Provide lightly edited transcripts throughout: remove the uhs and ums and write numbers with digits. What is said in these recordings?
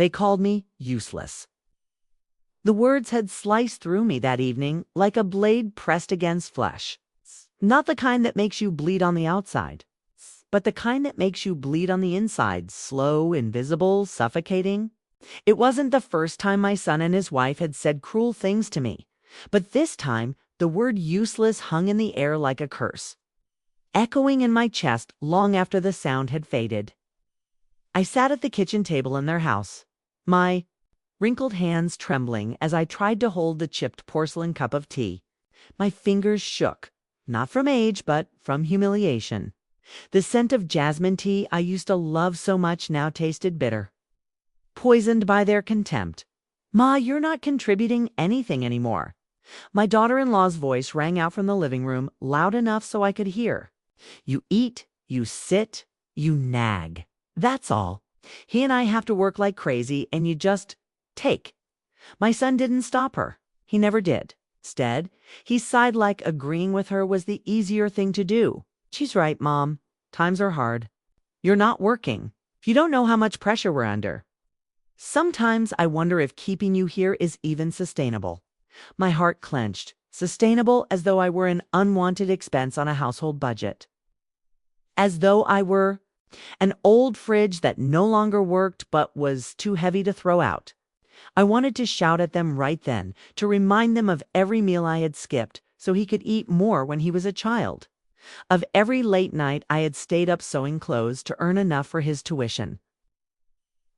They called me useless. The words had sliced through me that evening like a blade pressed against flesh. Not the kind that makes you bleed on the outside, but the kind that makes you bleed on the inside, slow, invisible, suffocating. It wasn't the first time my son and his wife had said cruel things to me, but this time the word useless hung in the air like a curse, echoing in my chest long after the sound had faded. I sat at the kitchen table in their house, my wrinkled hands trembling as I tried to hold the chipped porcelain cup of tea. My fingers shook, not from age, but from humiliation. The scent of jasmine tea I used to love so much now tasted bitter. Poisoned by their contempt. "Ma, you're not contributing anything anymore." My daughter-in-law's voice rang out from the living room, loud enough so I could hear. "You eat, you sit, you nag. That's all. He and I have to work like crazy, and you just take." My son didn't stop her. He never did. Instead, he sighed like agreeing with her was the easier thing to do. "She's right, Mom. Times are hard. You're not working. You don't know how much pressure we're under. Sometimes I wonder if keeping you here is even sustainable." My heart clenched. Sustainable, as though I were an unwanted expense on a household budget. As though I were an old fridge that no longer worked but was too heavy to throw out. I wanted to shout at them right then, to remind them of every meal I had skipped so he could eat more when he was a child. Of every late night I had stayed up sewing clothes to earn enough for his tuition.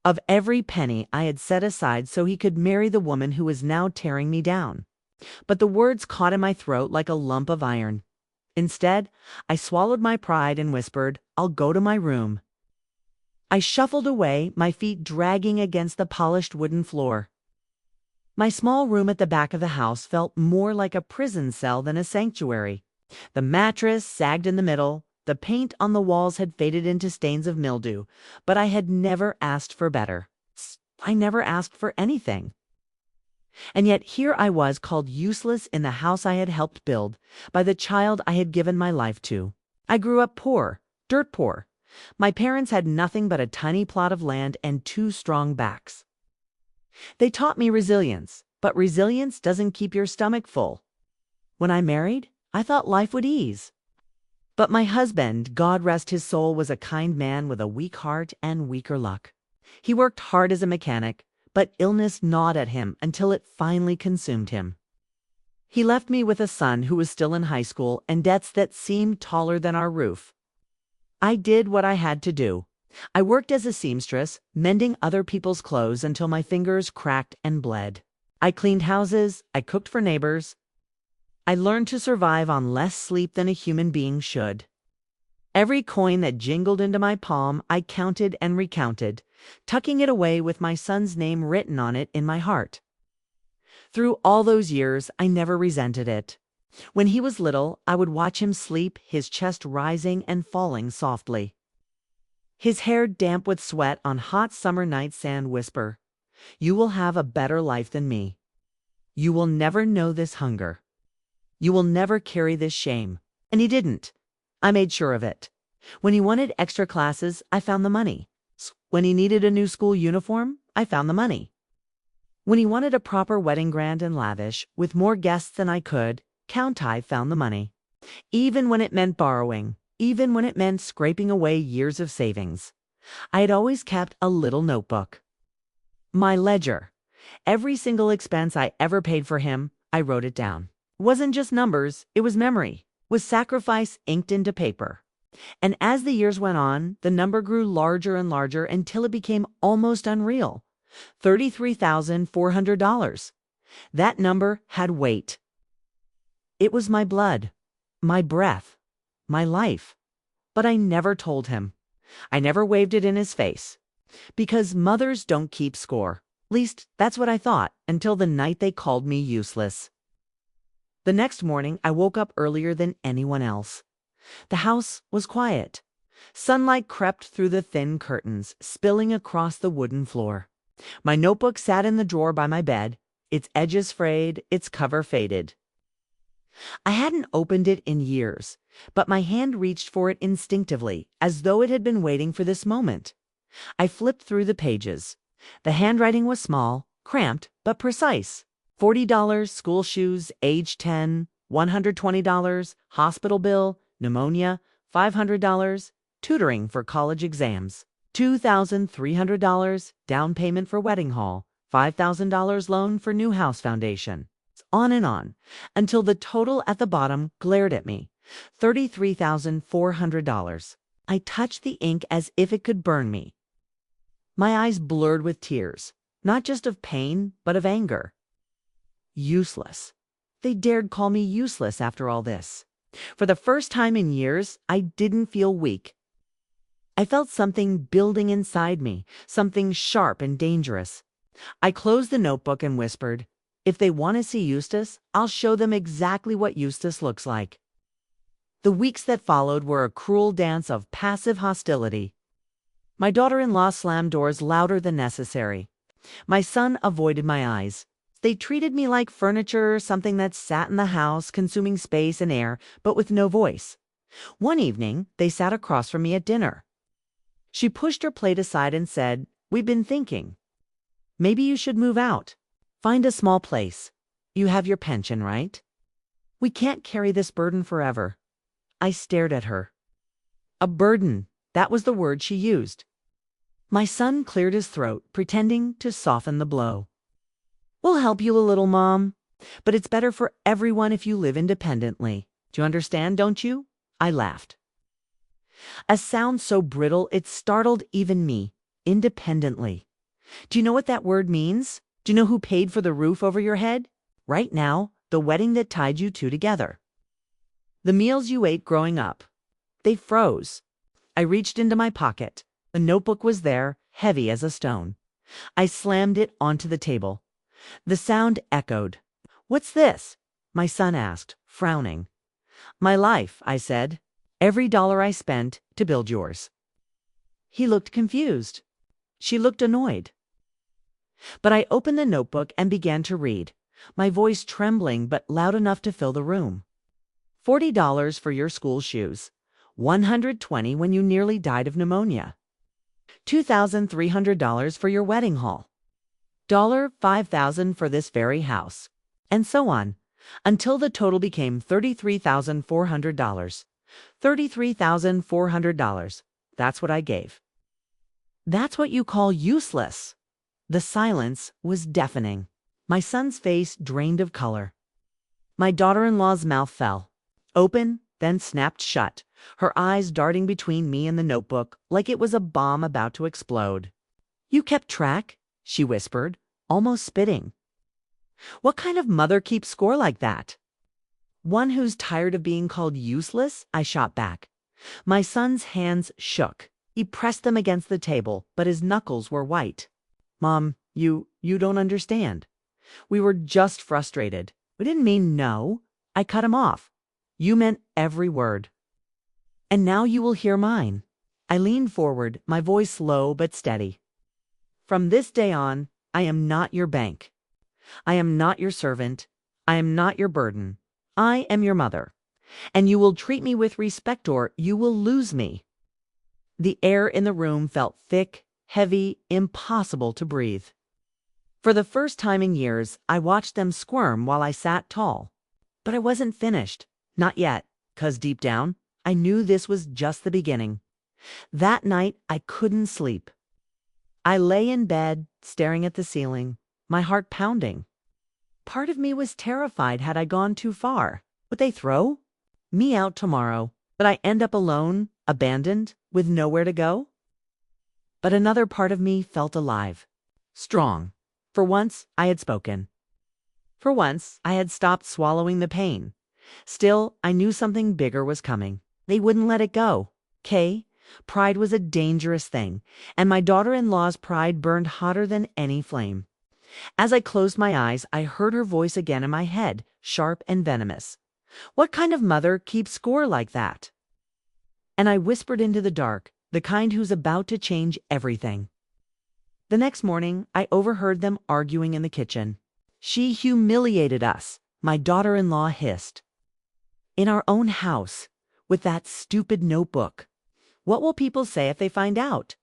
Of every penny I had set aside so he could marry the woman who was now tearing me down. But the words caught in my throat like a lump of iron. Instead, I swallowed my pride and whispered, "I'll go to my room." I shuffled away, my feet dragging against the polished wooden floor. My small room at the back of the house felt more like a prison cell than a sanctuary. The mattress sagged in the middle. The paint on the walls had faded into stains of mildew, but I had never asked for better. I never asked for anything. And yet here I was called useless in the house I had helped build, by the child I had given my life to. I grew up poor, dirt poor. My parents had nothing but a tiny plot of land and 2 strong backs. They taught me resilience, but resilience doesn't keep your stomach full. When I married, I thought life would ease. But my husband, God rest his soul, was a kind man with a weak heart and weaker luck. He worked hard as a mechanic, but illness gnawed at him until it finally consumed him. He left me with a son who was still in high school and debts that seemed taller than our roof. I did what I had to do. I worked as a seamstress, mending other people's clothes until my fingers cracked and bled. I cleaned houses, I cooked for neighbors. I learned to survive on less sleep than a human being should. Every coin that jingled into my palm, I counted and recounted, tucking it away with my son's name written on it in my heart. Through all those years, I never resented it. When he was little, I would watch him sleep, his chest rising and falling softly. His hair damp with sweat on hot summer nights, and whisper, "You will have a better life than me. You will never know this hunger. You will never carry this shame." And he didn't. I made sure of it. When he wanted extra classes, I found the money. When he needed a new school uniform, I found the money. When he wanted a proper wedding, grand and lavish, with more guests than I could, I found the money. Even when it meant borrowing, even when it meant scraping away years of savings. I had always kept a little notebook. My ledger. Every single expense I ever paid for him, I wrote it down. It wasn't just numbers, it was memory, was sacrifice inked into paper. And as the years went on, the number grew larger and larger until it became almost unreal. $33,400. That number had weight. It was my blood, my breath, my life. But I never told him. I never waved it in his face. Because mothers don't keep score. At least, that's what I thought, until the night they called me useless. The next morning, I woke up earlier than anyone else. The house was quiet. Sunlight crept through the thin curtains, spilling across the wooden floor. My notebook sat in the drawer by my bed, its edges frayed, its cover faded. I hadn't opened it in years, but my hand reached for it instinctively, as though it had been waiting for this moment. I flipped through the pages. The handwriting was small, cramped, but precise. $40, school shoes, age 10, $120, hospital bill, pneumonia, $500, tutoring for college exams, $2,300, down payment for wedding hall, $5,000 loan for new house foundation. On and on, until the total at the bottom glared at me. $33,400. I touched the ink as if it could burn me. My eyes blurred with tears, not just of pain, but of anger. Useless. They dared call me useless after all this. For the first time in years, I didn't feel weak. I felt something building inside me, something sharp and dangerous. I closed the notebook and whispered, "If they want to see Eustace, I'll show them exactly what Eustace looks like." The weeks that followed were a cruel dance of passive hostility. My daughter-in-law slammed doors louder than necessary. My son avoided my eyes. They treated me like furniture, something that sat in the house, consuming space and air, but with no voice. One evening, they sat across from me at dinner. She pushed her plate aside and said, "We've been thinking. Maybe you should move out. Find a small place. You have your pension, right? We can't carry this burden forever." I stared at her. A burden. That was the word she used. My son cleared his throat, pretending to soften the blow. "We'll help you a little, Mom. But it's better for everyone if you live independently. Do you understand, don't you?" I laughed. A sound so brittle it startled even me. Independently. Do you know what that word means? Do you know who paid for the roof over your head? Right now, the wedding that tied you two together. The meals you ate growing up. They froze. I reached into my pocket. The notebook was there, heavy as a stone. I slammed it onto the table. The sound echoed. "What's this?" my son asked, frowning. "My life," I said. "Every dollar I spent to build yours." He looked confused. She looked annoyed. But I opened the notebook and began to read, my voice trembling but loud enough to fill the room. $40 for your school shoes. $120 when you nearly died of pneumonia. $2,300 for your wedding hall. $5,000 for this very house. And so on, until the total became $33,400. $33,400. That's what I gave. That's what you call useless. The silence was deafening. My son's face drained of color. My daughter-in-law's mouth fell. Open, then snapped shut, her eyes darting between me and the notebook like it was a bomb about to explode. "You kept track?" she whispered, almost spitting. "What kind of mother keeps score like that?" "One who's tired of being called useless," I shot back. My son's hands shook. He pressed them against the table, but his knuckles were white. "Mom, you don't understand. We were just frustrated. We didn't mean no." I cut him off. "You meant every word. And now you will hear mine." I leaned forward, my voice low but steady. "From this day on, I am not your bank. I am not your servant. I am not your burden. I am your mother. And you will treat me with respect or you will lose me." The air in the room felt thick, heavy, impossible to breathe. For the first time in years, I watched them squirm while I sat tall. But I wasn't finished. Not yet, 'cause deep down, I knew this was just the beginning. That night, I couldn't sleep. I lay in bed, staring at the ceiling, my heart pounding. Part of me was terrified. Had I gone too far? Would they throw me out tomorrow? Would I end up alone, abandoned, with nowhere to go? But another part of me felt alive, strong. For once, I had spoken. For once, I had stopped swallowing the pain. Still, I knew something bigger was coming. They wouldn't let it go. Kay, pride was a dangerous thing, and my daughter-in-law's pride burned hotter than any flame. As I closed my eyes, I heard her voice again in my head, sharp and venomous. "What kind of mother keeps score like that?" And I whispered into the dark, the kind who's about to change everything. The next morning, I overheard them arguing in the kitchen. "She humiliated us," my daughter-in-law hissed. "In our own house, with that stupid notebook. What will people say if they find out?"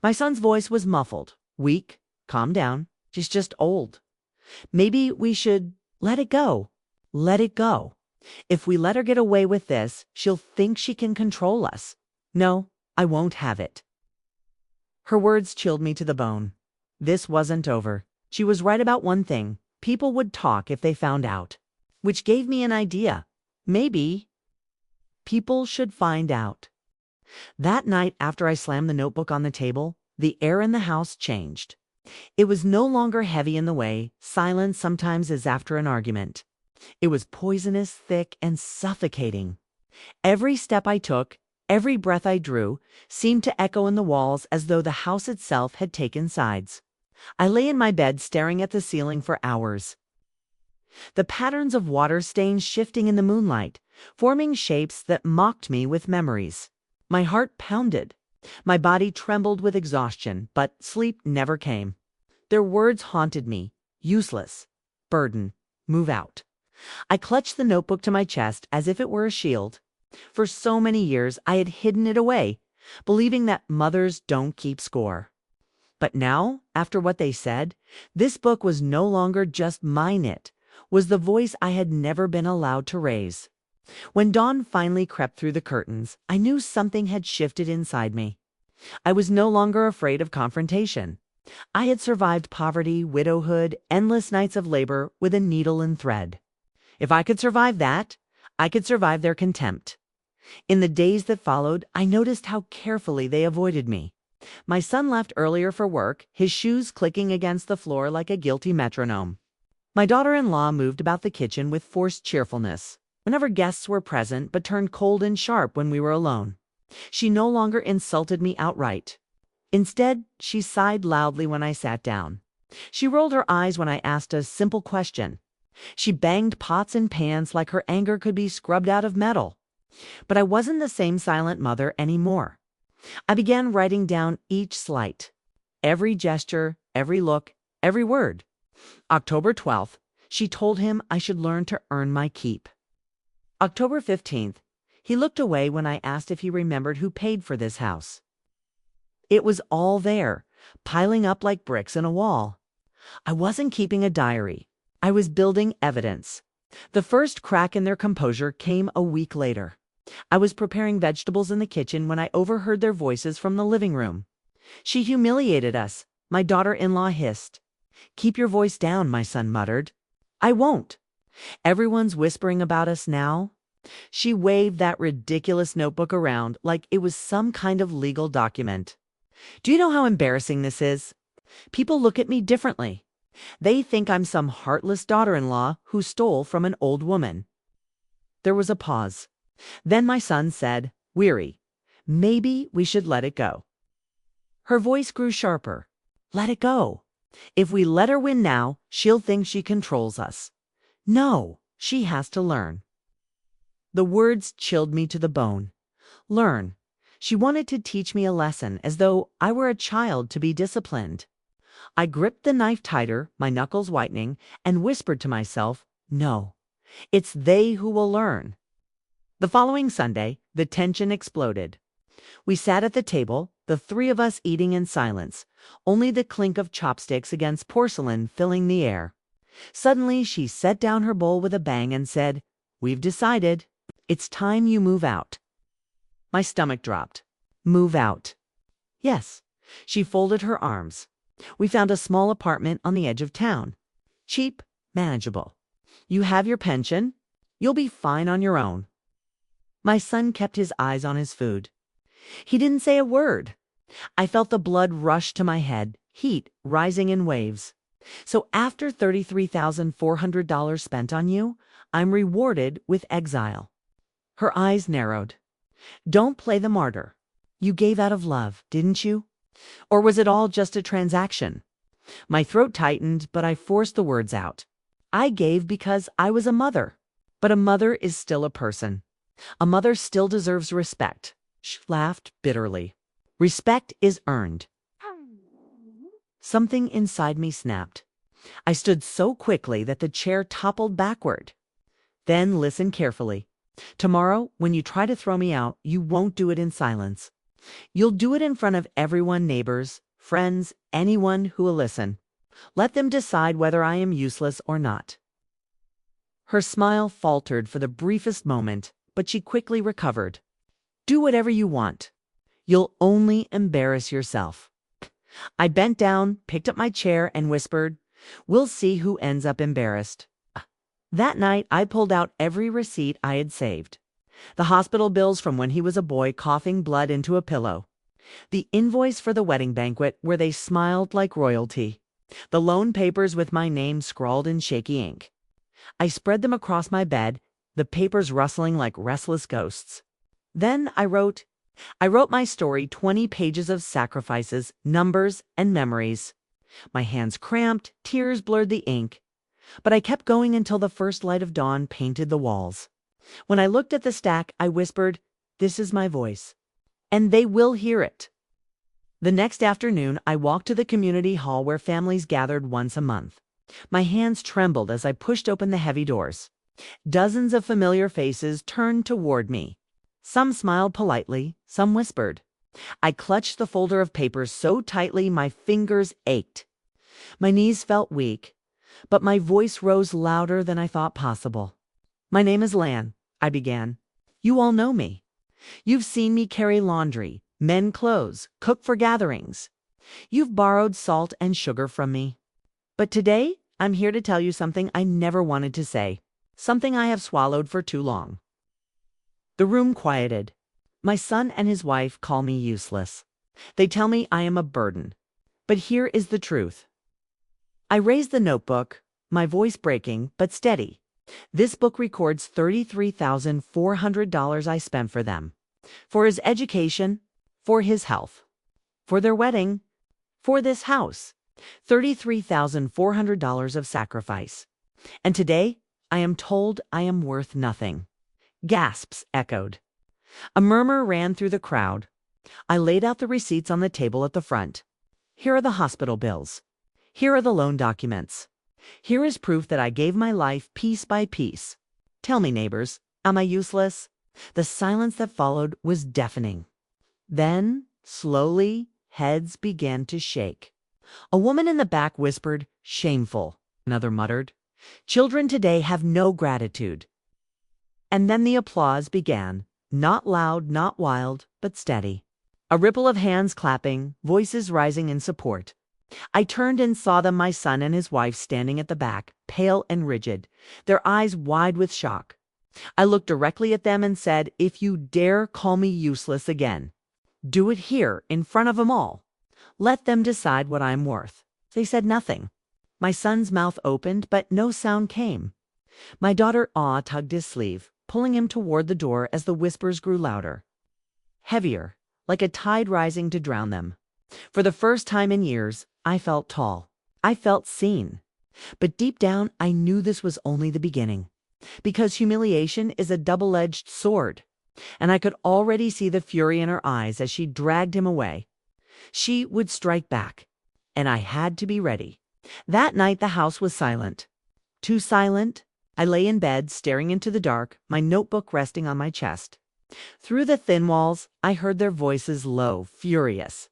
My son's voice was muffled, weak, Calm down. She's just old. Maybe we should let it go. Let it go. If we let her get away with this, she'll think she can control us. No, I won't have it." Her words chilled me to the bone. This wasn't over. She was right about one thing. People would talk if they found out. Which gave me an idea. Maybe people should find out. That night, after I slammed the notebook on the table, the air in the house changed. It was no longer heavy in the way silence sometimes is after an argument. It was poisonous, thick, and suffocating. Every step I took, every breath I drew, seemed to echo in the walls as though the house itself had taken sides. I lay in my bed staring at the ceiling for hours. The patterns of water stains shifting in the moonlight, forming shapes that mocked me with memories. My heart pounded. My body trembled with exhaustion, but sleep never came. Their words haunted me. Useless. Burden. Move out. I clutched the notebook to my chest as if it were a shield. For so many years I had hidden it away, believing that mothers don't keep score. But now, after what they said, this book was no longer just mine. It was the voice I had never been allowed to raise. When dawn finally crept through the curtains, I knew something had shifted inside me. I was no longer afraid of confrontation. I had survived poverty, widowhood, endless nights of labor with a needle and thread. If I could survive that, I could survive their contempt. In the days that followed, I noticed how carefully they avoided me. My son left earlier for work, his shoes clicking against the floor like a guilty metronome. My daughter-in-law moved about the kitchen with forced cheerfulness, whenever guests were present, but turned cold and sharp when we were alone. She no longer insulted me outright. Instead, she sighed loudly when I sat down. She rolled her eyes when I asked a simple question. She banged pots and pans like her anger could be scrubbed out of metal. But I wasn't the same silent mother anymore. I began writing down each slight, every gesture, every look, every word. October 12th, she told him I should learn to earn my keep. October 15th, he looked away when I asked if he remembered who paid for this house. It was all there, piling up like bricks in a wall. I wasn't keeping a diary. I was building evidence. The first crack in their composure came a week later. I was preparing vegetables in the kitchen when I overheard their voices from the living room. "She humiliated us," my daughter-in-law hissed. "Keep your voice down," my son muttered. "I won't. Everyone's whispering about us now." She waved that ridiculous notebook around like it was some kind of legal document. "Do you know how embarrassing this is? People look at me differently. They think I'm some heartless daughter-in-law who stole from an old woman." There was a pause. Then my son said, weary, "Maybe we should let it go." Her voice grew sharper. "Let it go. If we let her win now, she'll think she controls us. No, she has to learn." The words chilled me to the bone. Learn. She wanted to teach me a lesson as though I were a child to be disciplined. I gripped the knife tighter, my knuckles whitening, and whispered to myself, "No, it's they who will learn." The following Sunday, the tension exploded. We sat at the table, the three of us eating in silence, only the clink of chopsticks against porcelain filling the air. Suddenly, she set down her bowl with a bang and said, "We've decided. It's time you move out." My stomach dropped. Move out. Yes. She folded her arms. We found a small apartment on the edge of town. Cheap, manageable. You have your pension. You'll be fine on your own. My son kept his eyes on his food. He didn't say a word. I felt the blood rush to my head, heat rising in waves. "So after $33,400 spent on you, I'm rewarded with exile." Her eyes narrowed. "Don't play the martyr. You gave out of love, didn't you? Or was it all just a transaction?" My throat tightened, but I forced the words out. "I gave because I was a mother. But a mother is still a person. A mother still deserves respect." She laughed bitterly. "Respect is earned." Something inside me snapped. I stood so quickly that the chair toppled backward. "Then listen carefully. Tomorrow, when you try to throw me out, you won't do it in silence. You'll do it in front of everyone, neighbors, friends, anyone who will listen. Let them decide whether I am useless or not." Her smile faltered for the briefest moment, but she quickly recovered. "Do whatever you want. You'll only embarrass yourself." I bent down, picked up my chair, and whispered, "We'll see who ends up embarrassed." That night, I pulled out every receipt I had saved. The hospital bills from when he was a boy coughing blood into a pillow. The invoice for the wedding banquet where they smiled like royalty. The loan papers with my name scrawled in shaky ink. I spread them across my bed, the papers rustling like restless ghosts. Then I wrote my story, 20 pages of sacrifices, numbers, and memories. My hands cramped, tears blurred the ink. But I kept going until the first light of dawn painted the walls. When I looked at the stack, I whispered, "This is my voice. And they will hear it." The next afternoon, I walked to the community hall where families gathered once a month. My hands trembled as I pushed open the heavy doors. Dozens of familiar faces turned toward me. Some smiled politely, some whispered. I clutched the folder of papers so tightly my fingers ached. My knees felt weak, but my voice rose louder than I thought possible. "My name is Lan," I began. "You all know me. You've seen me carry laundry, mend clothes, cook for gatherings. You've borrowed salt and sugar from me. But today, I'm here to tell you something I never wanted to say, something I have swallowed for too long." The room quieted. My son and his wife call me useless. They tell me I am a burden. But here is the truth. I raised the notebook, my voice breaking, but steady. This book records $33,400 I spent for them. For his education, for his health, for their wedding, for this house. $33,400 of sacrifice. And today, I am told I am worth nothing. Gasps echoed. A murmur ran through the crowd. I laid out the receipts on the table at the front. Here are the hospital bills. Here are the loan documents. Here is proof that I gave my life piece by piece. Tell me, neighbors, am I useless? The silence that followed was deafening. Then, slowly, heads began to shake. A woman in the back whispered, "Shameful." Another muttered, "Children today have no gratitude." And then the applause began, not loud, not wild, but steady. A ripple of hands clapping, voices rising in support. I turned and saw them, my son and his wife, standing at the back, pale and rigid, their eyes wide with shock. I looked directly at them and said, "If you dare call me useless again, do it here in front of them all. Let them decide what I'm worth." They said nothing. My son's mouth opened, but no sound came. My daughter tugged his sleeve, pulling him toward the door as the whispers grew louder. Heavier, like a tide rising to drown them. For the first time in years, I felt tall. I felt seen. But deep down, I knew this was only the beginning. Because humiliation is a double-edged sword. And I could already see the fury in her eyes as she dragged him away. She would strike back. And I had to be ready. That night, the house was silent. Too silent. I lay in bed, staring into the dark, my notebook resting on my chest. Through the thin walls, I heard their voices low, furious.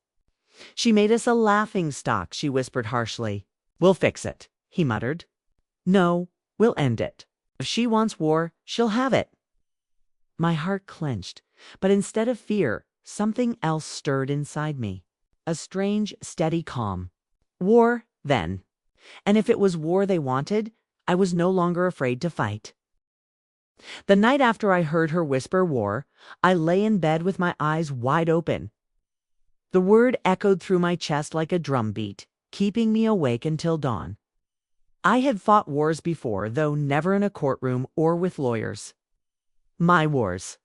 "She made us a laughingstock," she whispered harshly. "We'll fix it," he muttered. "No, we'll end it. If she wants war, she'll have it." My heart clenched, but instead of fear, something else stirred inside me. A strange, steady calm. War, then. And if it was war they wanted, I was no longer afraid to fight. The night after I heard her whisper war, I lay in bed with my eyes wide open. The word echoed through my chest like a drumbeat, keeping me awake until dawn. I had fought wars before, though never in a courtroom or with lawyers. My wars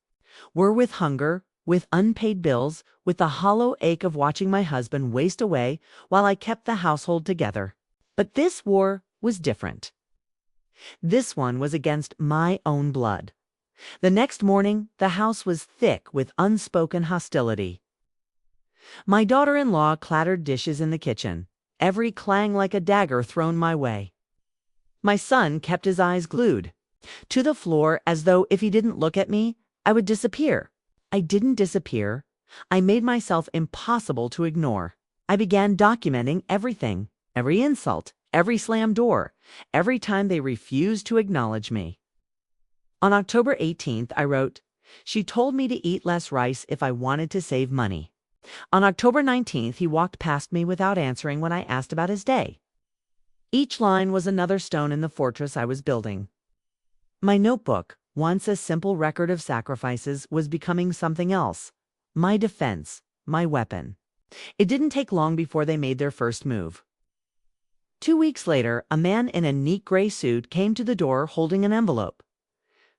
were with hunger, with unpaid bills, with the hollow ache of watching my husband waste away while I kept the household together. But this war was different. This one was against my own blood. The next morning, the house was thick with unspoken hostility. My daughter-in-law clattered dishes in the kitchen, every clang like a dagger thrown my way. My son kept his eyes glued to the floor as though if he didn't look at me, I would disappear. I didn't disappear. I made myself impossible to ignore. I began documenting everything. every insult, every slammed door, every time they refused to acknowledge me. On October 18th, I wrote, "She told me to eat less rice if I wanted to save money." On October 19th, he walked past me without answering when I asked about his day. Each line was another stone in the fortress I was building. My notebook, once a simple record of sacrifices, was becoming something else. My defense, my weapon. It didn't take long before they made their first move. 2 weeks later, a man in a neat gray suit came to the door holding an envelope.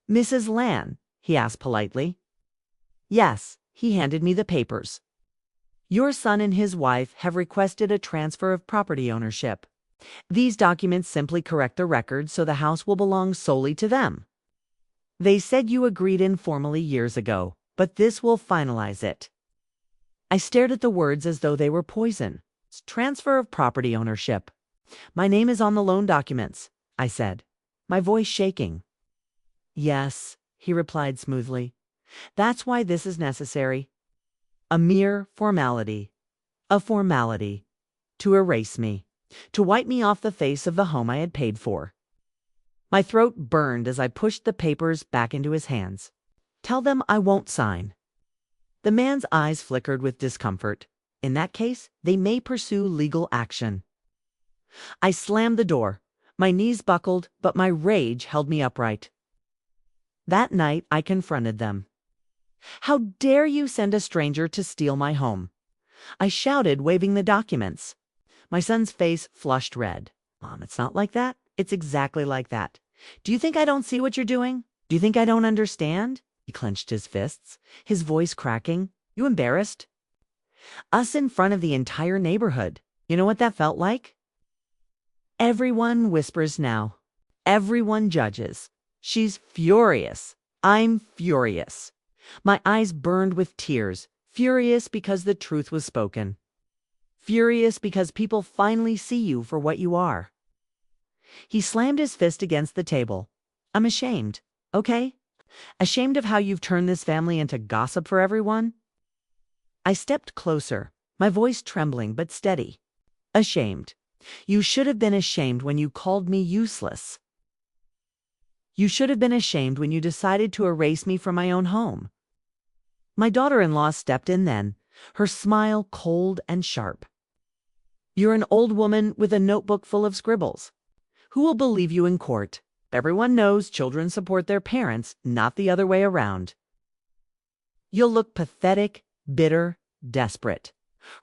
"Mrs. Lan?" he asked politely. "Yes," he handed me the papers. "Your son and his wife have requested a transfer of property ownership. These documents simply correct the record so the house will belong solely to them. They said you agreed informally years ago, but this will finalize it." I stared at the words as though they were poison. "Transfer of property ownership. My name is on the loan documents," I said, my voice shaking. "Yes," he replied smoothly. "That's why this is necessary. A mere formality. A formality. To erase me. To wipe me off the face of the home I had paid for." My throat burned as I pushed the papers back into his hands. "Tell them I won't sign." The man's eyes flickered with discomfort. In that case, they may pursue legal action. I slammed the door. My knees buckled, but my rage held me upright. That night, I confronted them. "How dare you send a stranger to steal my home?" I shouted, waving the documents. My son's face flushed red. "Mom, it's not like that. It's exactly like that. Do you think I don't see what you're doing? Do you think I don't understand?" He clenched his fists, his voice cracking. "You embarrassed? Us in front of the entire neighborhood. You know what that felt like?" Everyone whispers now. Everyone judges. She's furious. I'm furious. My eyes burned with tears, furious because the truth was spoken. Furious because people finally see you for what you are. He slammed his fist against the table. "I'm ashamed, okay? Ashamed of how you've turned this family into gossip for everyone." I stepped closer, my voice trembling but steady. "Ashamed. You should have been ashamed when you called me useless. You should have been ashamed when you decided to erase me from my own home." My daughter-in-law stepped in then, her smile cold and sharp. "You're an old woman with a notebook full of scribbles. Who will believe you in court? Everyone knows children support their parents, not the other way around. You'll look pathetic, bitter, desperate."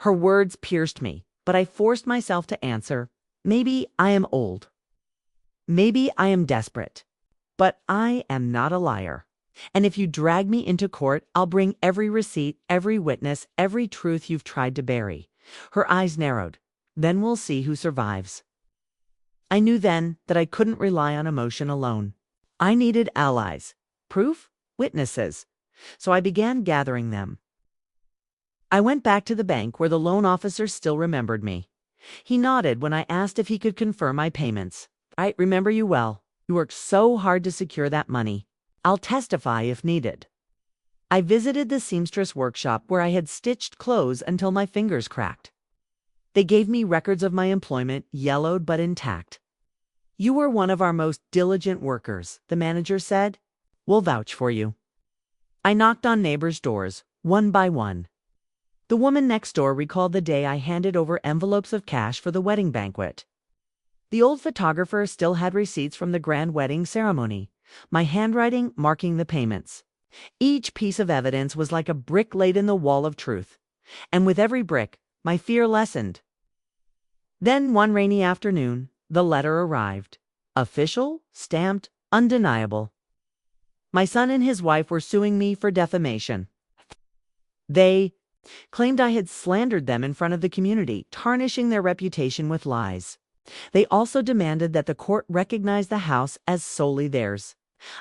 Her words pierced me, but I forced myself to answer, "Maybe I am old. Maybe I am desperate. But I am not a liar. And if you drag me into court, I'll bring every receipt, every witness, every truth you've tried to bury." Her eyes narrowed. "Then we'll see who survives." I knew then that I couldn't rely on emotion alone. I needed allies, proof, witnesses. So I began gathering them. I went back to the bank where the loan officer still remembered me. He nodded when I asked if he could confirm my payments. "I remember you well. You worked so hard to secure that money. I'll testify if needed." I visited the seamstress workshop where I had stitched clothes until my fingers cracked. They gave me records of my employment, yellowed but intact. "You were one of our most diligent workers," the manager said. "We'll vouch for you." I knocked on neighbors' doors, one by one. The woman next door recalled the day I handed over envelopes of cash for the wedding banquet. The old photographer still had receipts from the grand wedding ceremony, my handwriting marking the payments. Each piece of evidence was like a brick laid in the wall of truth, and with every brick, my fear lessened. Then one rainy afternoon, the letter arrived. Official, stamped, undeniable. My son and his wife were suing me for defamation. They claimed I had slandered them in front of the community, tarnishing their reputation with lies. They also demanded that the court recognize the house as solely theirs.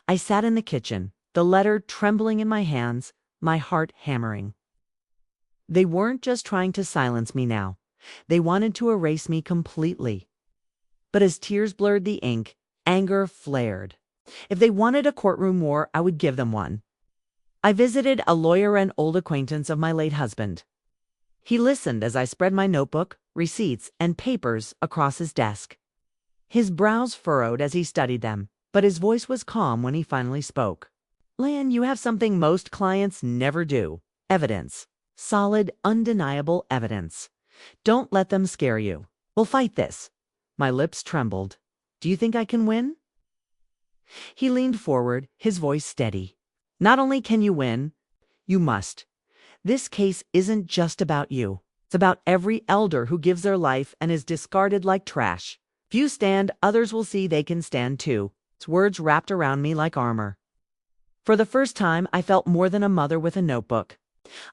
I sat in the kitchen, the letter trembling in my hands, my heart hammering. They weren't just trying to silence me now. They wanted to erase me completely. But as tears blurred the ink, anger flared. If they wanted a courtroom war, I would give them one. I visited a lawyer and old acquaintance of my late husband. He listened as I spread my notebook, receipts, and papers across his desk. His brows furrowed as he studied them, but his voice was calm when he finally spoke. Lan, you have something most clients never do. Evidence. Solid, undeniable evidence. Don't let them scare you. We'll fight this. My lips trembled. Do you think I can win? He leaned forward, his voice steady. Not only can you win, you must. This case isn't just about you. It's about every elder who gives their life and is discarded like trash. If you stand, others will see they can stand too. His words wrapped around me like armor. For the first time, I felt more than a mother with a notebook.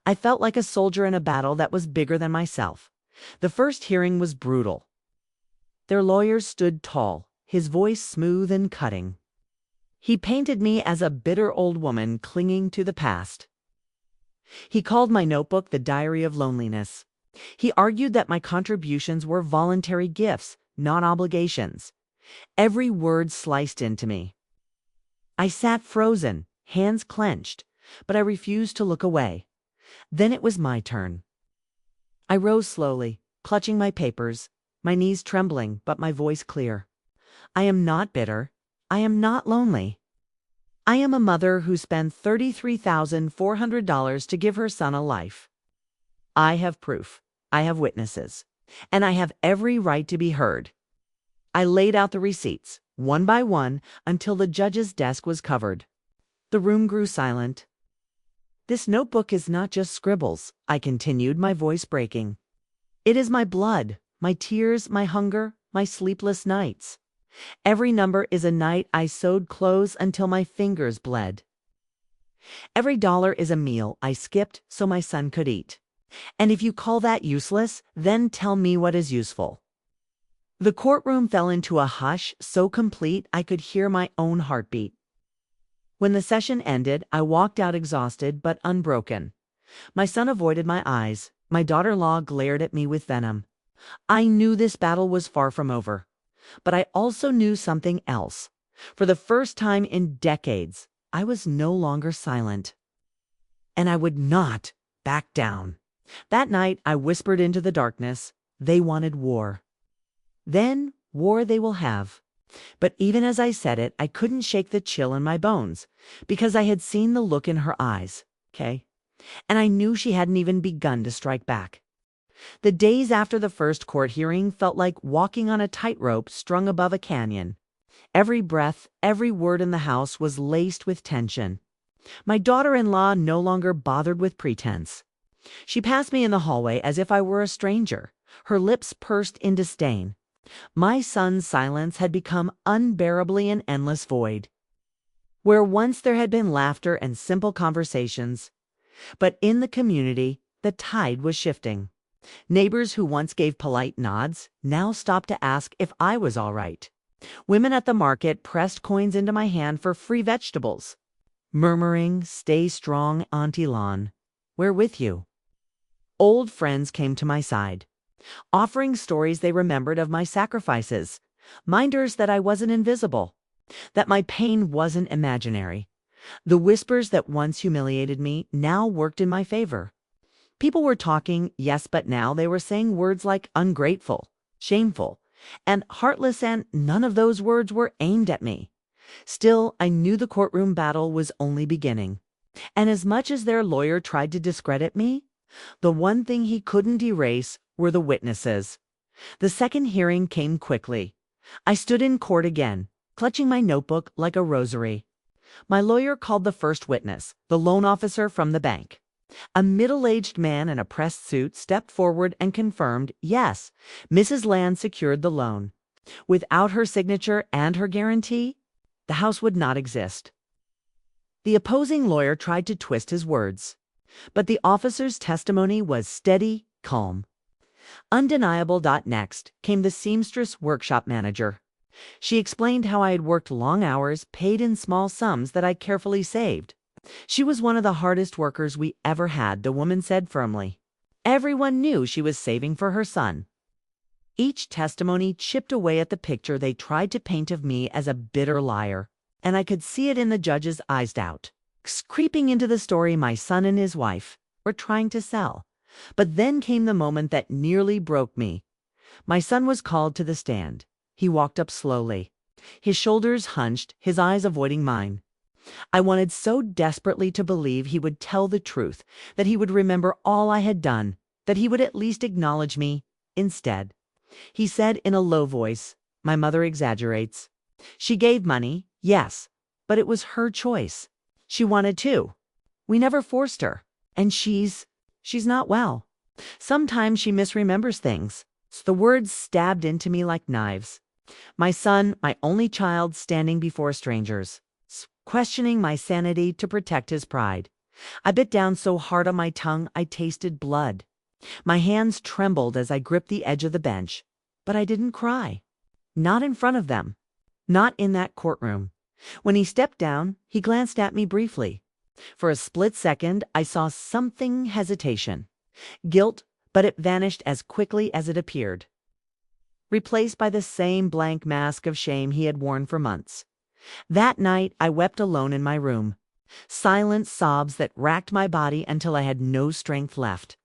I felt like a soldier in a battle that was bigger than myself. The first hearing was brutal. Their lawyer stood tall, his voice smooth and cutting. He painted me as a bitter old woman clinging to the past. He called my notebook the Diary of Loneliness. He argued that my contributions were voluntary gifts, not obligations. Every word sliced into me. I sat frozen, hands clenched, but I refused to look away. Then it was my turn. I rose slowly, clutching my papers, my knees trembling, but my voice clear. I am not bitter. I am not lonely. I am a mother who spent $33,400 to give her son a life. I have proof. I have witnesses. And I have every right to be heard. I laid out the receipts, one by one, until the judge's desk was covered. The room grew silent. This notebook is not just scribbles, I continued, my voice breaking. It is my blood, my tears, my hunger, my sleepless nights. Every number is a night I sewed clothes until my fingers bled. Every dollar is a meal I skipped so my son could eat. And if you call that useless, then tell me what is useful. The courtroom fell into a hush so complete I could hear my own heartbeat. When the session ended, I walked out exhausted but unbroken. My son avoided my eyes. My daughter-in-law glared at me with venom. I knew this battle was far from over. But I also knew something else. For the first time in decades, I was no longer silent. And I would not back down. That night, I whispered into the darkness, they wanted war. Then, war they will have. But even as I said it, I couldn't shake the chill in my bones, because I had seen the look in her eyes, okay? And I knew she hadn't even begun to strike back. The days after the first court hearing felt like walking on a tightrope strung above a canyon. Every breath, every word in the house was laced with tension. My daughter-in-law no longer bothered with pretense. She passed me in the hallway as if I were a stranger, her lips pursed in disdain. My son's silence had become unbearably an endless void. Where once there had been laughter and simple conversations, but in the community, the tide was shifting. Neighbors who once gave polite nods now stopped to ask if I was all right. Women at the market pressed coins into my hand for free vegetables, murmuring, "Stay strong, Auntie Lon. We're with you." Old friends came to my side, offering stories they remembered of my sacrifices, reminders that I wasn't invisible, that my pain wasn't imaginary. The whispers that once humiliated me now worked in my favor. People were talking, yes, but now they were saying words like ungrateful, shameful, and heartless, and none of those words were aimed at me. Still, I knew the courtroom battle was only beginning. And as much as their lawyer tried to discredit me, the one thing he couldn't erase were the witnesses. The second hearing came quickly. I stood in court again, clutching my notebook like a rosary. My lawyer called the first witness, the loan officer from the bank. A middle-aged man in a pressed suit stepped forward and confirmed, yes, Mrs. Land secured the loan. Without her signature and her guarantee, the house would not exist. The opposing lawyer tried to twist his words, but the officer's testimony was steady, calm. Undeniable. Next came the seamstress workshop manager. She explained how I had worked long hours, paid in small sums that I carefully saved. She was one of the hardest workers we ever had, the woman said firmly. Everyone knew she was saving for her son. Each testimony chipped away at the picture they tried to paint of me as a bitter liar, and I could see it in the judge's eyes doubt. Creeping into the story my son and his wife were trying to sell. But then came the moment that nearly broke me, My son was called to the stand. He walked up slowly, his shoulders hunched, his eyes avoiding mine. I wanted so desperately to believe he would tell the truth, that he would remember all I had done, that he would at least acknowledge me. Instead, he said in a low voice, "My mother exaggerates. She gave money, yes, but it was her choice. She wanted to. We never forced her. And she's not well. Sometimes she misremembers things." The words stabbed into me like knives. My son, my only child, standing before strangers, questioning my sanity to protect his pride. I bit down so hard on my tongue I tasted blood. My hands trembled as I gripped the edge of the bench, but I didn't cry. Not in front of them. Not in that courtroom. When he stepped down, he glanced at me briefly. For a split second, I saw something hesitation. Guilt, but it vanished as quickly as it appeared, replaced by the same blank mask of shame he had worn for months. That night, I wept alone in my room. Silent sobs that racked my body until I had no strength left.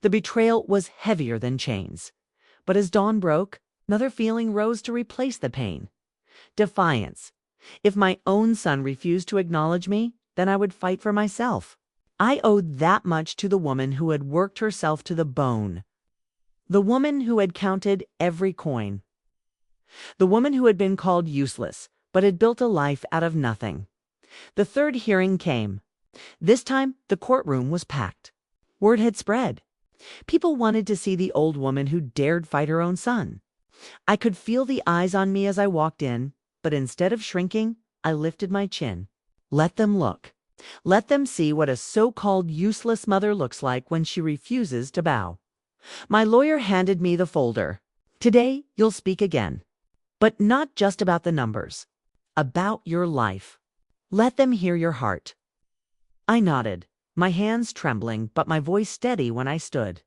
The betrayal was heavier than chains. But as dawn broke, another feeling rose to replace the pain. Defiance. If my own son refused to acknowledge me, then I would fight for myself. I owed that much to the woman who had worked herself to the bone. The woman who had counted every coin. The woman who had been called useless, but had built a life out of nothing. The third hearing came. This time, the courtroom was packed. Word had spread. People wanted to see the old woman who dared fight her own son. I could feel the eyes on me as I walked in, but instead of shrinking, I lifted my chin. Let them look. Let them see what a so-called useless mother looks like when she refuses to bow. My lawyer handed me the folder. "Today, you'll speak again. But not just about the numbers. About your life. Let them hear your heart." I nodded, my hands trembling, but my voice steady when I stood.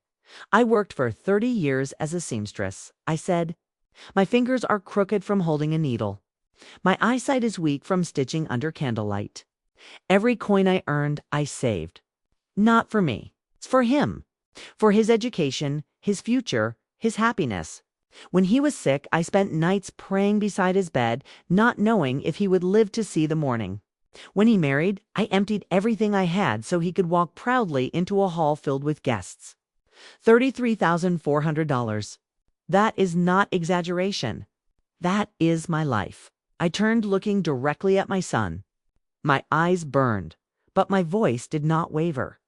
"I worked for 30 years as a seamstress," I said. "My fingers are crooked from holding a needle. My eyesight is weak from stitching under candlelight. Every coin I earned, I saved. Not for me. It's for him. For his education, his future, his happiness. When he was sick, I spent nights praying beside his bed, not knowing if he would live to see the morning. When he married, I emptied everything I had so he could walk proudly into a hall filled with guests. $33,400. That is not exaggeration. That is my life." I turned, looking directly at my son. My eyes burned, but my voice did not waver.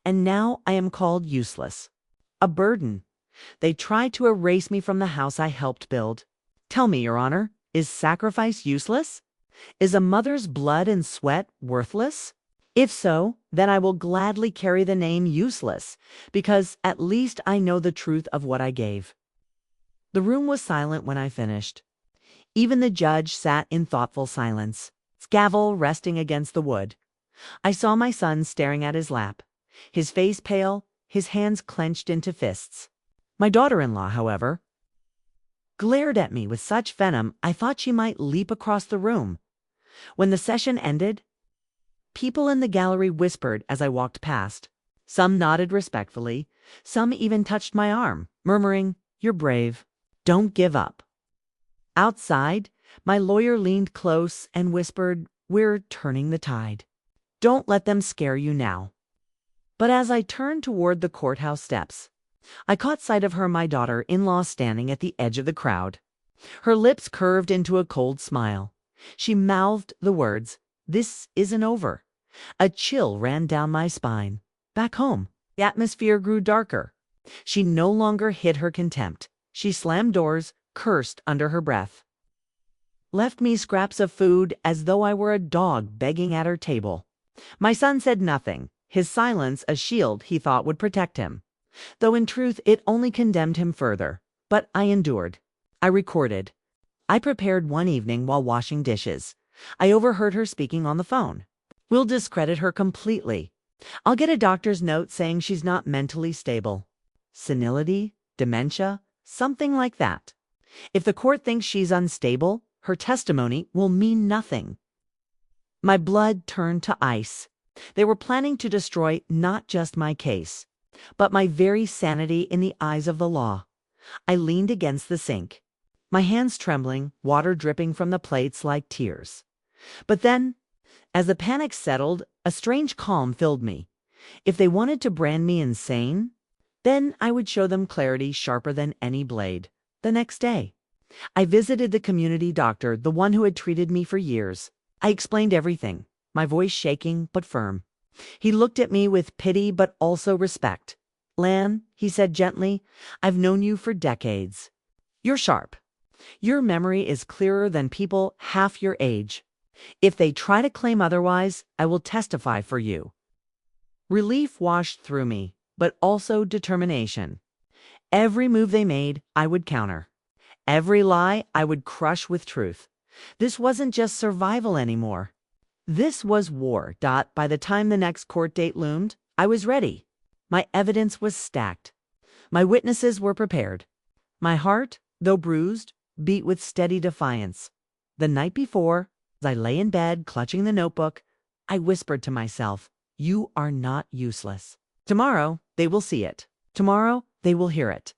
"And now I am called useless. A burden. They tried to erase me from the house I helped build. Tell me, Your Honor, is sacrifice useless? Is a mother's blood and sweat worthless? If so, then I will gladly carry the name useless, because at least I know the truth of what I gave." The room was silent when I finished. Even the judge sat in thoughtful silence, gavel resting against the wood. I saw my son staring at his lap, his face pale, his hands clenched into fists. My daughter-in-law, however, glared at me with such venom I thought she might leap across the room. When the session ended, people in the gallery whispered as I walked past. Some nodded respectfully, some even touched my arm, murmuring, "You're brave. Don't give up." Outside, my lawyer leaned close and whispered, "We're turning the tide. Don't let them scare you now." But as I turned toward the courthouse steps, I caught sight of her, my daughter-in-law, standing at the edge of the crowd. Her lips curved into a cold smile. She mouthed the words, "This isn't over." A chill ran down my spine. Back home, the atmosphere grew darker. She no longer hid her contempt. She slammed doors, cursed under her breath. Left me scraps of food as though I were a dog begging at her table. My son said nothing, his silence a shield he thought would protect him, though in truth it only condemned him further. But I endured. I recorded. I prepared one evening while washing dishes. I overheard her speaking on the phone. "We'll discredit her completely. I'll get a doctor's note saying she's not mentally stable. Senility, dementia, something like that. If the court thinks she's unstable, her testimony will mean nothing." My blood turned to ice. They were planning to destroy not just my case, but my very sanity in the eyes of the law. I leaned against the sink, my hands trembling, water dripping from the plates like tears. But then, as the panic settled, a strange calm filled me. If they wanted to brand me insane, then I would show them clarity sharper than any blade. The next day, I visited the community doctor, the one who had treated me for years. I explained everything, my voice shaking but firm. He looked at me with pity but also respect. "Lan," he said gently, "I've known you for decades. You're sharp. Your memory is clearer than people half your age. If they try to claim otherwise, I will testify for you." Relief washed through me, but also determination. Every move they made, I would counter. Every lie, I would crush with truth. This wasn't just survival anymore. This was war. By the time the next court date loomed, I was ready. My evidence was stacked. My witnesses were prepared. My heart, though bruised, beat with steady defiance. The night before, as I lay in bed clutching the notebook, I whispered to myself, "You are not useless. Tomorrow, they will see it. Tomorrow, they will hear it."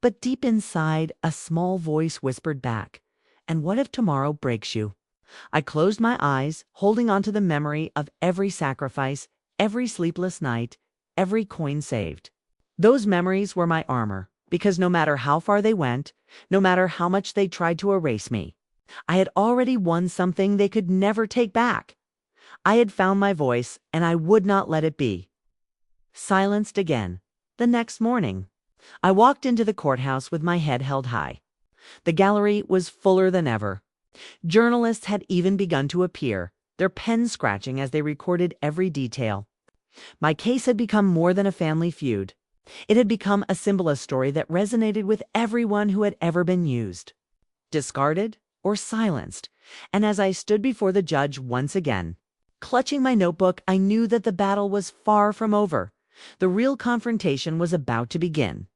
But deep inside, a small voice whispered back, "And what if tomorrow breaks you?" I closed my eyes, holding on to the memory of every sacrifice, every sleepless night, every coin saved. Those memories were my armor, because no matter how far they went, no matter how much they tried to erase me, I had already won something they could never take back. I had found my voice, and I would not let it be silenced again. The next morning, I walked into the courthouse with my head held high. The gallery was fuller than ever. Journalists had even begun to appear, their pens scratching as they recorded every detail. My case had become more than a family feud. It had become a symbolist story that resonated with everyone who had ever been used, discarded, or silenced. And as I stood before the judge once again, clutching my notebook, I knew that the battle was far from over. The real confrontation was about to begin.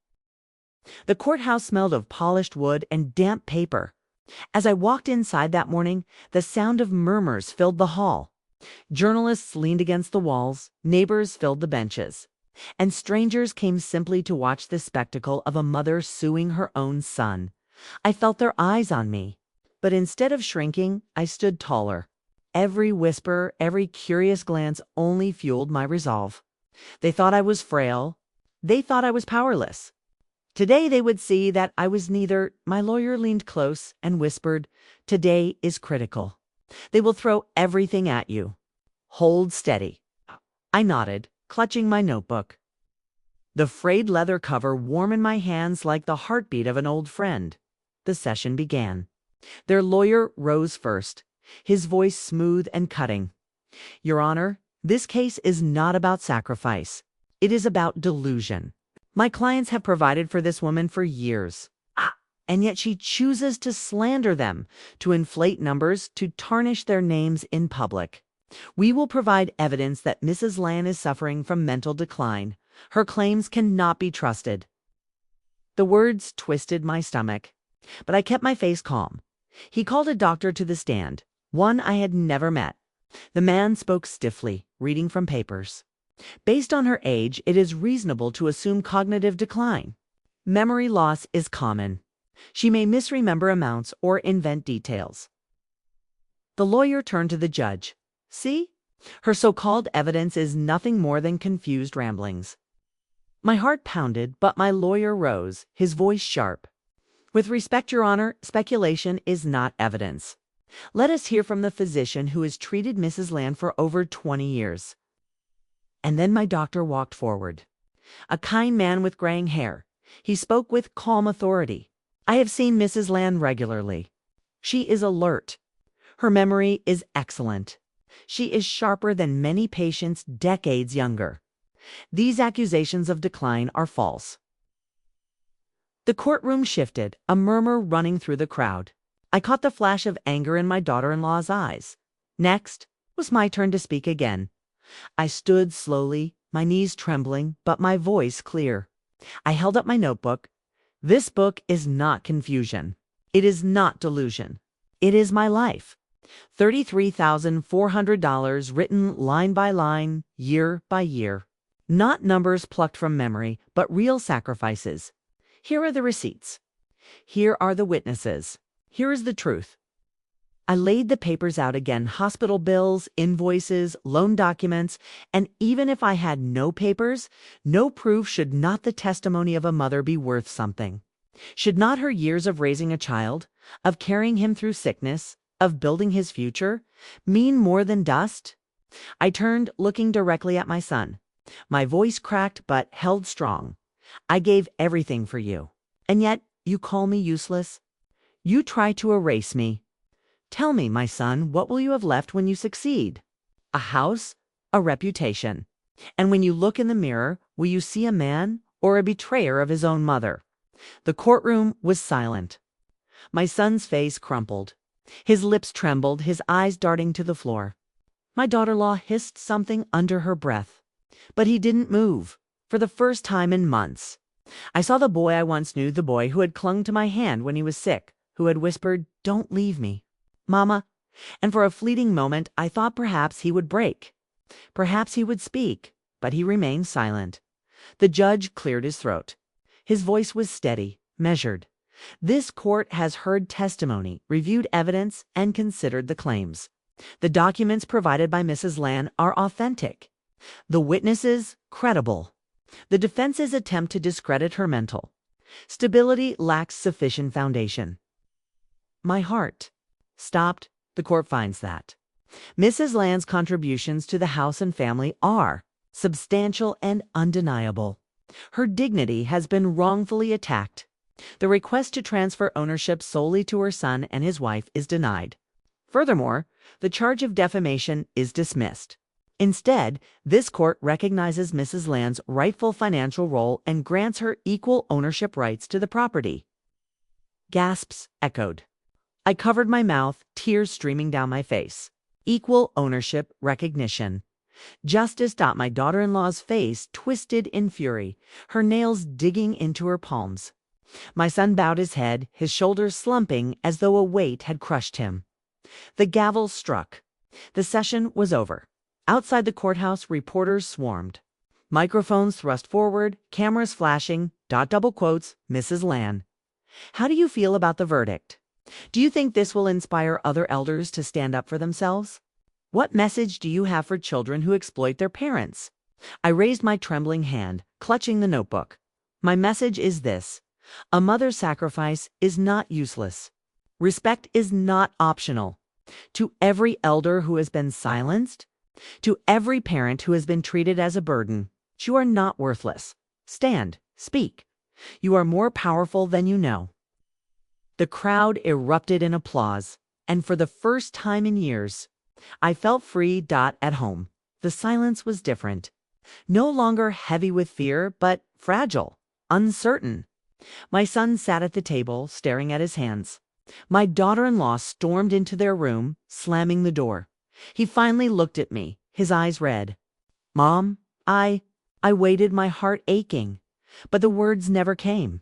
The courthouse smelled of polished wood and damp paper. As I walked inside that morning, the sound of murmurs filled the hall. Journalists leaned against the walls, neighbors filled the benches, and strangers came simply to watch the spectacle of a mother suing her own son. I felt their eyes on me, but instead of shrinking, I stood taller. Every whisper, every curious glance only fueled my resolve. They thought I was frail. They thought I was powerless. Today they would see that I was neither. My lawyer leaned close and whispered, "Today is critical. They will throw everything at you. Hold steady." I nodded, clutching my notebook. The frayed leather cover warm in my hands like the heartbeat of an old friend. The session began. Their lawyer rose first, his voice smooth and cutting. "Your Honor, this case is not about sacrifice. It is about delusion. My clients have provided for this woman for years. And yet she chooses to slander them, to inflate numbers, to tarnish their names in public. We will provide evidence that Mrs. Lan is suffering from mental decline. Her claims cannot be trusted." The words twisted my stomach, but I kept my face calm. He called a doctor to the stand, one I had never met. The man spoke stiffly, reading from papers. "Based on her age, it is reasonable to assume cognitive decline. Memory loss is common. She may misremember amounts or invent details." The lawyer turned to the judge. "See? Her so-called evidence is nothing more than confused ramblings." My heart pounded, but my lawyer rose, his voice sharp. "With respect, Your Honor, speculation is not evidence. Let us hear from the physician who has treated Mrs. Lan for over 20 years. And then my doctor walked forward. A kind man with graying hair. He spoke with calm authority. "I have seen Mrs. Lan regularly. She is alert. Her memory is excellent. She is sharper than many patients decades younger. These accusations of decline are false." The courtroom shifted, a murmur running through the crowd. I caught the flash of anger in my daughter-in-law's eyes. Next was my turn to speak again. I stood slowly, my knees trembling, but my voice clear. I held up my notebook. "This book is not confusion. It is not delusion. It is my life. $33,400 written line by line, year by year. Not numbers plucked from memory, but real sacrifices. Here are the receipts. Here are the witnesses. Here is the truth. I laid the papers out again, hospital bills, invoices, loan documents, and even if I had no papers, no proof, should not the testimony of a mother be worth something? Should not her years of raising a child, of carrying him through sickness, of building his future, mean more than dust? I turned, looking directly at my son. My voice cracked but held strong. I gave everything for you, and yet you call me useless? You try to erase me. Tell me, my son, what will you have left when you succeed? A house, a reputation. And when you look in the mirror, will you see a man or a betrayer of his own mother? The courtroom was silent. My son's face crumpled. His lips trembled, his eyes darting to the floor. My daughter-in-law hissed something under her breath. But he didn't move, for the first time in months. I saw the boy I once knew, the boy who had clung to my hand when he was sick, who had whispered, "Don't leave me, Mama." And for a fleeting moment, I thought perhaps he would break. Perhaps he would speak, but he remained silent. The judge cleared his throat. His voice was steady, measured. This court has heard testimony, reviewed evidence, and considered the claims. The documents provided by Mrs. Land are authentic. The witnesses, credible. The defense's attempt to discredit her mental stability lacks sufficient foundation. My heart stopped. The court finds that Mrs. Land's contributions to the house and family are substantial and undeniable. Her dignity has been wrongfully attacked. The request to transfer ownership solely to her son and his wife is denied. Furthermore, the charge of defamation is dismissed. Instead, this court recognizes Mrs. Land's rightful financial role and grants her equal ownership rights to the property. Gasps echoed. I covered my mouth, tears streaming down my face. Equal ownership recognition. Justice. My daughter-in-law's face twisted in fury, her nails digging into her palms. My son bowed his head, his shoulders slumping as though a weight had crushed him. The gavel struck. The session was over. Outside the courthouse, reporters swarmed. Microphones thrust forward, cameras flashing, double quotes, Mrs. Land. How do you feel about the verdict? Do you think this will inspire other elders to stand up for themselves? What message do you have for children who exploit their parents? I raised my trembling hand, clutching the notebook. My message is this: a mother's sacrifice is not useless. Respect is not optional. To every elder who has been silenced, to every parent who has been treated as a burden, you are not worthless. Stand, speak. You are more powerful than you know. The crowd erupted in applause, and for the first time in years, I felt free. At home, the silence was different. No longer heavy with fear, but fragile, uncertain. My son sat at the table, staring at his hands. My daughter-in-law stormed into their room, slamming the door. He finally looked at me, his eyes red. Mom, I waited, my heart aching, but the words never came.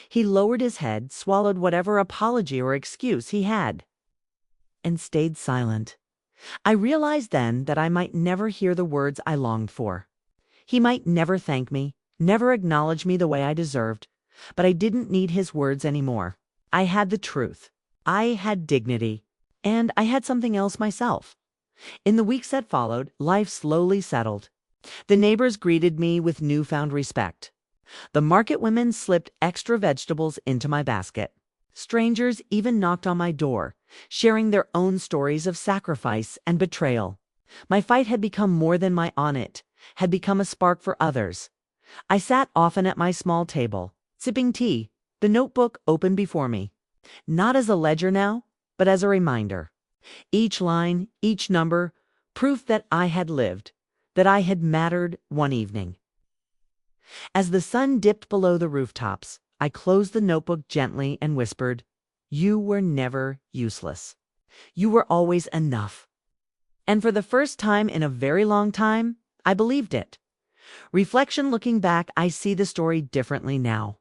He lowered his head, swallowed whatever apology or excuse he had, and stayed silent. I realized then that I might never hear the words I longed for. He might never thank me, never acknowledge me the way I deserved, but I didn't need his words anymore. I had the truth. I had dignity, and I had something else myself. In the weeks that followed, life slowly settled. The neighbors greeted me with newfound respect. The market women slipped extra vegetables into my basket. Strangers even knocked on my door, sharing their own stories of sacrifice and betrayal. My fight had become more than my on-it, had become a spark for others. I sat often at my small table, sipping tea, the notebook open before me. Not as a ledger now, but as a reminder. Each line, each number, proof that I had lived, that I had mattered one evening. As the sun dipped below the rooftops, I closed the notebook gently and whispered, "You were never useless. You were always enough." And for the first time in a very long time, I believed it. Reflection, looking back, I see the story differently now.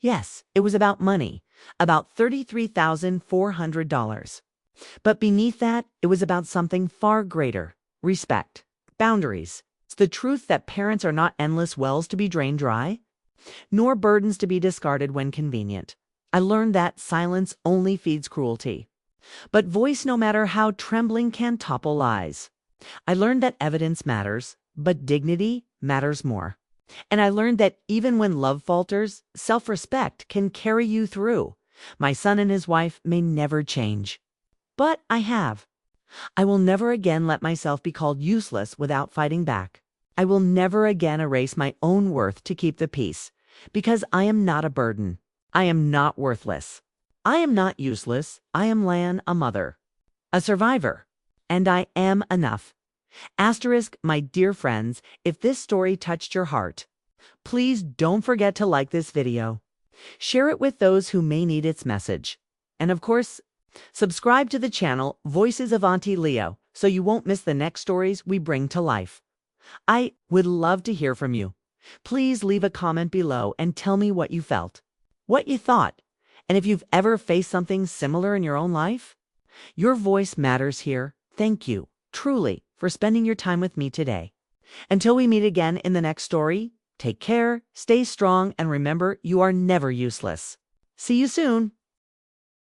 Yes, it was about money, about $33,400. But beneath that, it was about something far greater: respect, boundaries. It's the truth that parents are not endless wells to be drained dry. nor burdens to be discarded when convenient. I learned that silence only feeds cruelty. But voice, no matter how trembling, can topple lies. I learned that evidence matters, but dignity matters more. And I learned that even when love falters, self-respect can carry you through. My son and his wife may never change. But I have. I will never again let myself be called useless without fighting back. I will never again erase my own worth to keep the peace, because I am not a burden. I am not worthless. I am not useless. I am Lan, a mother, a survivor, and I am enough. Asterisk, my dear friends, if this story touched your heart, please don't forget to like this video. Share it with those who may need its message. And of course, subscribe to the channel Voices of Auntie Leo so you won't miss the next stories we bring to life. I would love to hear from you. Please leave a comment below and tell me what you felt, what you thought, and if you've ever faced something similar in your own life. Your voice matters here. Thank you, truly, for spending your time with me today. Until we meet again in the next story, take care, stay strong, and remember, you are never useless. See you soon.